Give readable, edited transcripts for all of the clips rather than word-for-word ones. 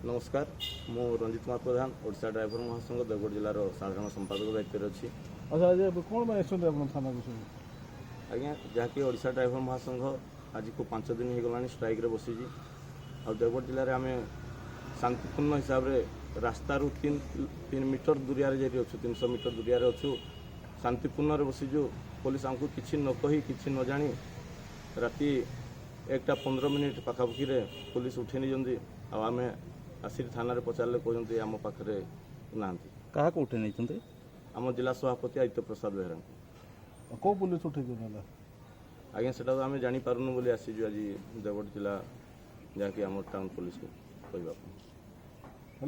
नमस्कार मु रंजित कुमार प्रधान ओडिशा ड्राइवर महासंघ देवगढ़ जिलार साधारण संपादक दायित्व अच्छी। अच्छा आज कौन मैं थाना विषय आज्ञा जहाँकि ओडिशा ड्राइवर महासंघ आज को 5 दिन हो गला स्ट्राइक रे बसी और देवगढ़ जिले में आम शांतिपूर्ण हिसाब से रास्तार 3 मीटर दूरिया अच्छु 300 मीटर दूरिया अच्छु शांतिपूर्ण बसीजु। पुलिस आमको किसी न कही किसी न जानी राति 1:15 मिनिट पाखापाखि पुलिस उठे नहीं आम आसिक थाना पचारे कहते आम पाखे ना क्या उठे नहीं आम जिला सभापति आदित्य प्रसाद बेहरा कौ पुलिस उठे आज्ञा से आम जापारूनु बोली आसीजु आज देवगढ़ जिला जहाँकि आम टाउन पुलिस को कहवा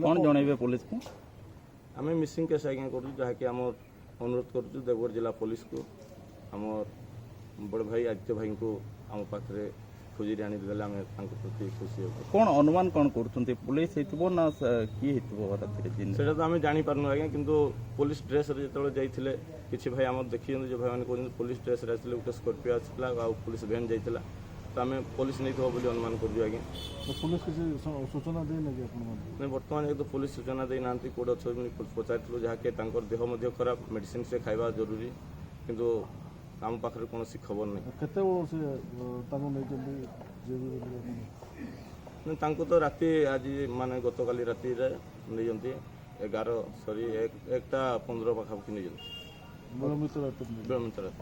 कौन जन पुलिस को आम मिसिंग केस आज्ञा करूँ जहाँकि आम अनुरोध करुँ देवगढ़ जिला पुलिस को आम बड़ भाई आदित्य भाई को आम पाखे खोजी आनी देले आम प्रति खुशी हो। कौन अनुमान कौन कर पुलिस ना किए सेटा तो आम जापारूनु आज्ञा किंतु पुलिस ड्रेस जो जाते किसी भाई आम देखी जो भाई मैंने कहते पुलिस ड्रेस आते गोटे स्कॉर्पियो आसाला पुलिस भैन जाता तो आम पुलिस नहीं थोड़ा बोली अनुमान कर आज्ञा। पुलिस किसी सूचना देना नहीं बर्तमान एक तो पुलिस सूचना देना कौटे अच्छे पचारू जहाँकि देह खराब मेडिसिन से खावा जरूरी किंतु आम पाखे कौन खबर नहीं तो राति आज माने गत काली राति नहीं 11 सॉरी 1:15 पाखापाखि नहीं विलंबित रात